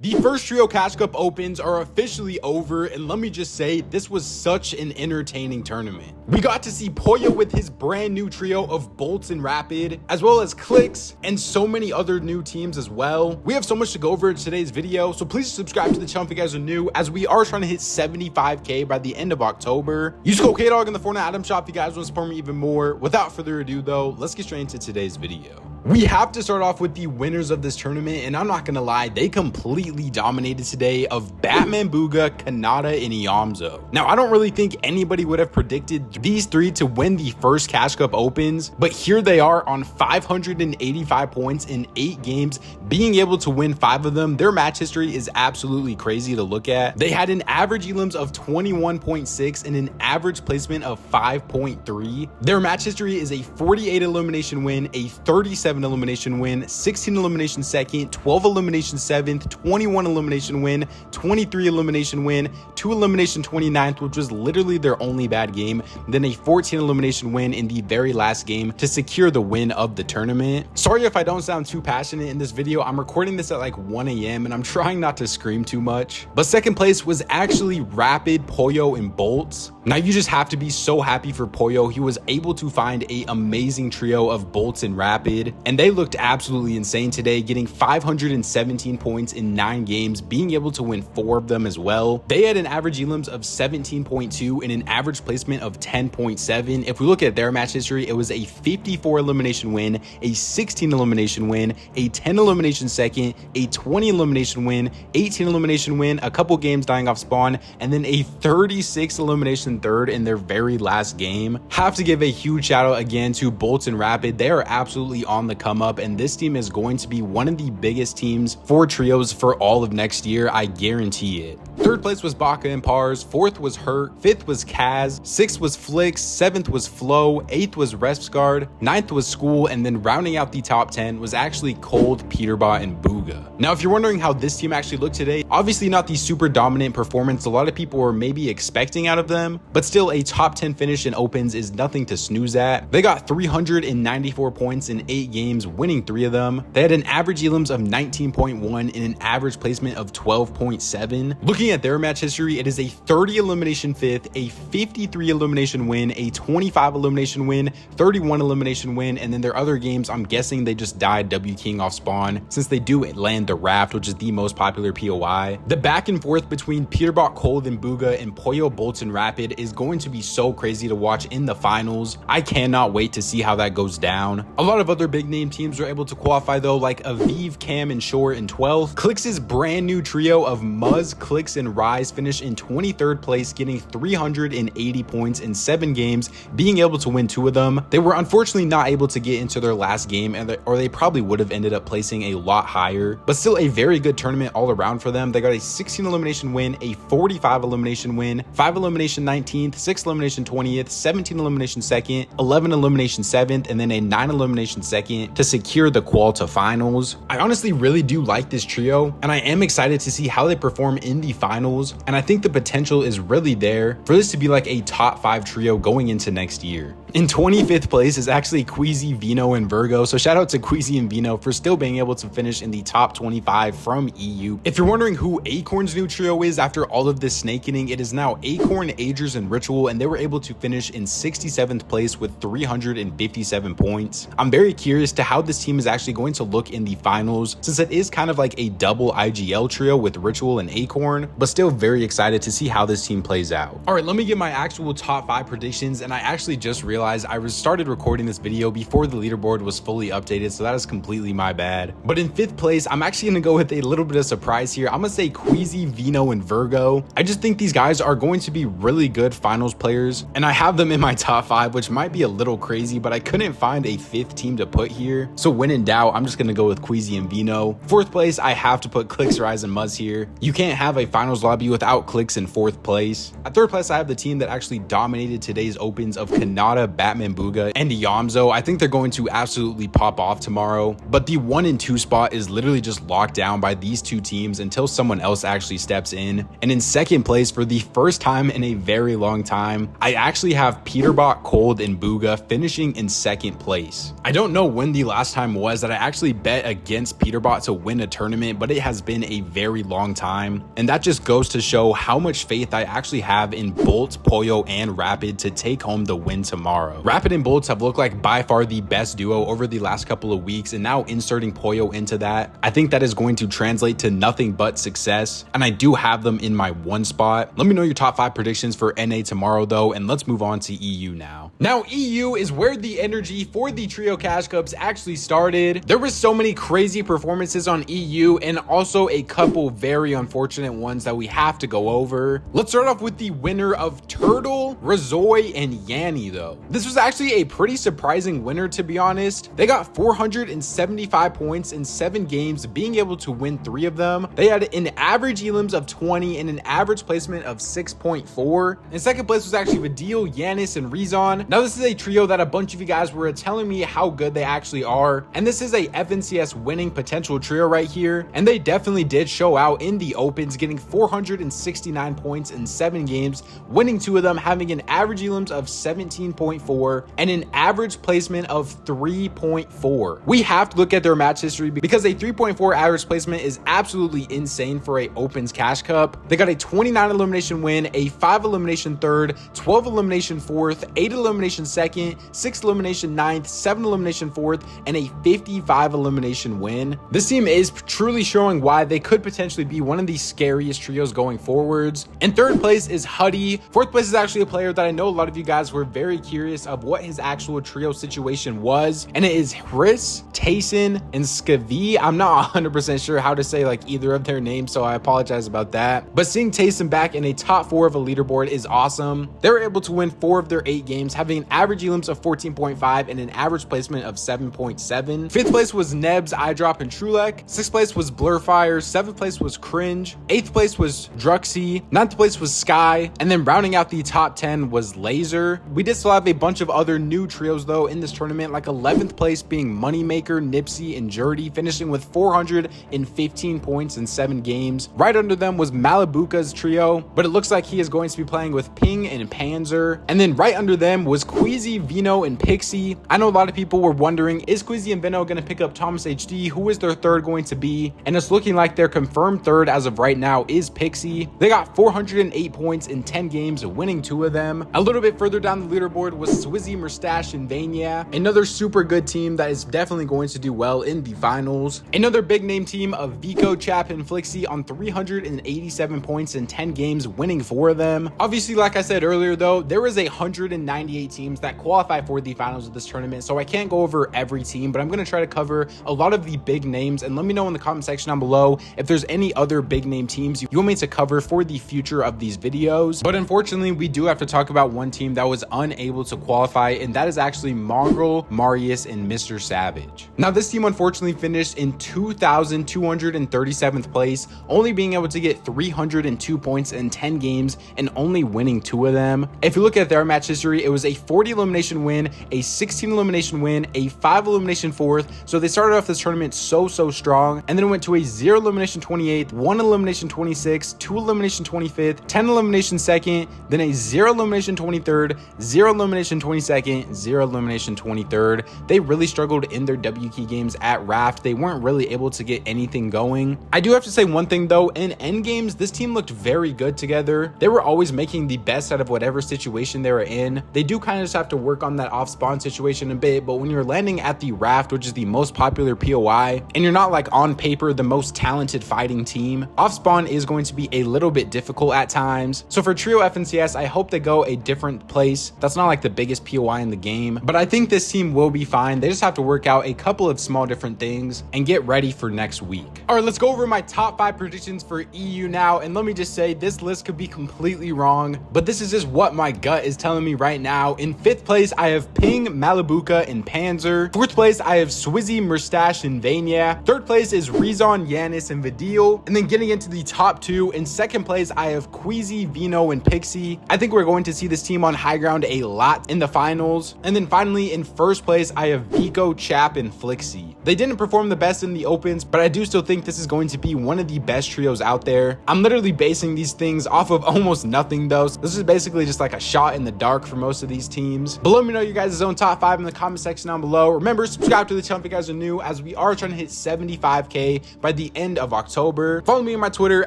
The first trio cash cup opens are officially over, and let me just say, this was such an entertaining tournament. We got to see Pollo with his brand new trio of boltz and rapid, as well as Clix, and so many other new teams as well. We have so much to go over in today's video, so please subscribe to the channel if you guys are new, as we are trying to hit 75k by the end of October. Use code KDOG in the Fortnite item shop if you guys want to support me even more. Without further ado though, let's get straight into today's video. We have to start off with the winners of this tournament, and I'm not gonna lie, they completely dominated today of Batman, Booga, Kanata, and Iamzo. Now, I don't really think anybody would have predicted these three to win the first Cash Cup Opens, but here they are on 585 points in 8 games, being able to win 5 of them. Their match history is absolutely crazy to look at. They had an average elims of 21.6 and an average placement of 5.3. Their match history is a 48 elimination win, a 37 elimination win, 16 elimination second, 12 elimination 7th, 21 elimination win, 23 elimination win, 2 elimination 29th, which was literally their only bad game, then a 14 elimination win in the very last game to secure the win of the tournament. Sorry if I don't sound too passionate in this video. I'm recording this at like 1 a.m. and I'm trying not to scream too much. But second place was actually Rapid, Pollo, and boltz. Now you just have to be so happy for Pollo. He was able to find an amazing trio of boltz and rapid, and they looked absolutely insane today, getting 517 points in 9 games, being able to win 4 of them as well. They had an average elims of 17.2 and an average placement of 10.7. If we look at their match history, it was a 54 elimination win, a 16 elimination win, a 10 elimination second, a 20 elimination win, 18 elimination win, a couple games dying off spawn, and then a 36 elimination third in their very last game. Have to give a huge shout out again to boltz and rapid. They are absolutely on the come up, and this team is going to be one of the biggest teams for trios for all of next year. I guarantee it. Third place was Baka and Pars, 4th was Hurt, 5th was Kaz, 6th was Flix, 7th was Flow, 8th was Refsguard, 9th was School, and then rounding out the top 10 was actually Cold, Peterbot, and Booga. Now, if you're wondering how this team actually looked today, obviously not the super dominant performance a lot of people were maybe expecting out of them, but still a top 10 finish in opens is nothing to snooze at. They got 394 points in 8 games, winning 3 of them. They had an average elims of 19.1 and an average placement of 12.7. Looking at their match history, it is a 30 elimination 5th, a 53 elimination win, a 25 elimination win, 31 elimination win, and then their other games, I'm guessing they just died W King off spawn, since they do land the Raft, which is the most popular POI. The back and forth between Peterbot, Cold, and Booga, and Pollo, boltz, and Rapid is going to be so crazy to watch in the finals. I cannot wait to see how that goes down. A lot of other big name teams were able to qualify though, like Aviv, Cam, and Shore in 12th. Clix's brand new trio of Muzz, Clix, and Rise finished in 23rd place, getting 380 points in 7 games, being able to win 2 of them. They were unfortunately not able to get into their last game, or they probably would have ended up placing a lot higher, but still a very good tournament all around for them. They got a 16 elimination win, a 45 elimination win, 5 elimination 19th, 6 elimination 20th, 17 elimination 2nd, 11 elimination 7th, and then a 9 elimination 2nd to secure the qual to finals. I honestly really do like this trio, and I am excited to see how they perform in the finals, and I think the potential is really there for this to be like a top 5 trio going into next year. In 25th place is actually Queasy, Vino, and Virgo, so shout out to Queasy and Vino for still being able to finish in the top 25 from EU. If you're wondering who Acorn's new trio is after all of this snake eating, it is now Acorn, Agers, and Ritual, and they were able to finish in 67th place with 357 points. I'm very curious to how this team is actually going to look in the finals, since it is kind of like a double IGL trio with Ritual and Acorn, but still very excited to see how this team plays out. All right, let me get my actual top 5 predictions, and I actually just realized I started recording this video before the leaderboard was fully updated, so that is completely my bad. But in 5th place, I'm actually gonna go with a little bit of surprise here. I'm gonna say Queasy, Vino, and Virgo. I just think these guys are going to be really good finals players, and I have them in my top 5, which might be a little crazy, but I couldn't find a 5th team to put here. So when in doubt, I'm just gonna go with Queasy and Vino. 4th place, I have to put Clix, Rise, and Muzz here. You can't have a finals lobby without Clix in 4th place. At 3rd place, I have the team that actually dominated today's opens of Kanata, Batman, Booga, and Iamzo. I think they're going to absolutely pop off tomorrow, but the 1 and 2 spot is literally just locked down by these 2 teams until someone else actually steps in. And in 2nd place, for the first time in a very long time, I actually have Peterbot, Cold, and Booga finishing in 2nd place. I don't know when when the last time was that I actually bet against Peterbot to win a tournament, but it has been a very long time. And that just goes to show how much faith I actually have in boltz, Pollo, and Rapid to take home the win tomorrow. Rapid and boltz have looked like by far the best duo over the last couple of weeks, and now inserting Pollo into that, I think that is going to translate to nothing but success, and I do have them in my one spot. Let me know your top 5 predictions for NA tomorrow though, and let's move on to EU now. Now EU is where the energy for the Trio Cash Cups actually started. There was so many crazy performances on EU and also a couple very unfortunate ones that we have to go over. Let's start off with the winner of Turtle, Razoi, and Yanni though. This was actually a pretty surprising winner, to be honest. They got 475 points in 7 games, being able to win 3 of them. They had an average elims of 20 and an average placement of 6.4. In second place was actually Vidil, Yanis, and Rezon. Now this is a trio that a bunch of you guys were telling me how good they actually are, and this is a FNCS winning potential trio right here, and they definitely did show out in the opens, getting 469 points in 7 games, winning 2 of them, having an average elims of 17.4 and an average placement of 3.4. We have to look at their match history because a 3.4 average placement is absolutely insane for a opens cash cup. They got a 29 elimination win, a 5 elimination third, 12 elimination fourth, 8 elimination second, 6 elimination ninth, 7 elimination fourth, and a 55 elimination win. This team is truly showing why they could potentially be one of the scariest trios going forwards. In third place is Huddy. Fourth place is actually a player that I know a lot of you guys were very curious of what his actual trio situation was, and it is Chris, Tayson, and Skavi. I'm not 100% sure how to say like either of their names, so I apologize about that. But seeing Tayson back in a top 4 of a leaderboard is awesome. They were able to win 4 of their 8 games, having an average elims of 14.5 and an average placement of 7.7. Fifth place was Nebs, Eyedrop, and Trulek. Sixth place was Blurfire. Seventh place was Cringe. Eighth place was Druxy. Ninth place was Sky. And then rounding out the top 10 was Laser. We did still have a bunch of other new trios though in this tournament, like 11th place being Moneymaker, Nipsey, and Jurdy, finishing with 415 points in 7 games. Right under them was Malibuka's trio, but it looks like he is going to be playing with Ping and Panzer. And then right under them was Queasy, Vino, and Pixie. I know a lot of people were wondering, is Queasy and Vino going to pick up Thomas HD? Who is their third going to be? And it's looking like their confirmed third as of right now is Pixie. They got 408 points in 10 games, winning 2 of them. A little bit further down the leaderboard was Swizzy, Mustache, and Vania, another super good team that is definitely going to do well in the finals. Another big name team of Vico, Chap, and Flixie on 387 points in 10 games, winning 4 of them. Obviously, like I said earlier though, there is 198 teams that qualify for the finals of this tournament, so I can't go over every team, but I'm going to try to cover a lot of the big names, and let me know in the comment section down below if there's any other big name teams you want me to cover for the future of these videos. But unfortunately, we do have to talk about one team that was unable to qualify, and that is actually Mongraal, Marius, and MrSavage. Now this team unfortunately finished in 2,237th place, only being able to get 302 points in 10 games and only winning 2 of them. If you look at their match history, it was a 40 elimination win, a 16 elimination win, a 5 elimination fourth. So they started off this tournament so strong, and then it went to a 0 elimination 28th, 1 elimination 26th, 2 elimination 25th, 10 elimination second, then a 0 elimination 23rd, 0 elimination 22nd, 0 elimination 23rd. They really struggled in their W key games at Raft. They weren't really able to get anything going. I do have to say one thing though, in end games, this team looked very good together. They were always making the best out of whatever situation they were in. They do kind of just have to work on that off spawn situation a bit, but when you're landing at the Raft, which is the most popular POI, and you're not like on paper the most talented fighting team, off spawn is going to be a little bit difficult at times. So for Trio FNCS, I hope they go a different place. That's not like the biggest POI in the game, but I think this team will be fine. They just have to work out a couple of small different things and get ready for next week. All right, let's go over my top 5 predictions for EU now, and let me just say this list could be completely wrong, but this is just what my gut is telling me right now. In 5th place, I have Ping, Malibuka, and Panzer. 4th place, I have Swizzy, Mustache, and Vania. 3rd place is Rezon, Yanis, and Vidil. And then getting into the top 2, in 2nd place, I have Queasy, Vino, and Pixie. I think we're going to see this team on high ground a lot in the finals. And then finally, in 1st place, I have Vico, Chap, and Flixie. They didn't perform the best in the opens, but I do still think this is going to be one of the best trios out there. I'm literally basing these things off of almost nothing though. So this is basically just like a shot in the dark for most of these teams. But let me know you guys' own top 5 in the comment section down below. below. Remember, subscribe to the channel if you guys are new, as we are trying to hit 75k by the end of October. Follow me on my Twitter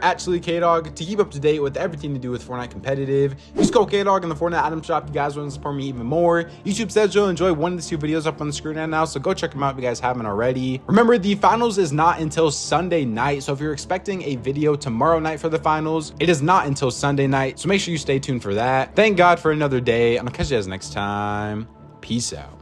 at ChiliKDog to keep up to date with everything to do with Fortnite competitive. Use code KDog in the Fortnite item shop if you guys want to support me even more. YouTube says you'll enjoy one of the 2 videos up on the screen right now, so go check them out if you guys haven't already. Remember, the finals is not until Sunday night, so if you're expecting a video tomorrow night for the finals, it is not until Sunday night, so make sure you stay tuned for that. Thank God for another day, and I'll catch you guys next time. Peace out.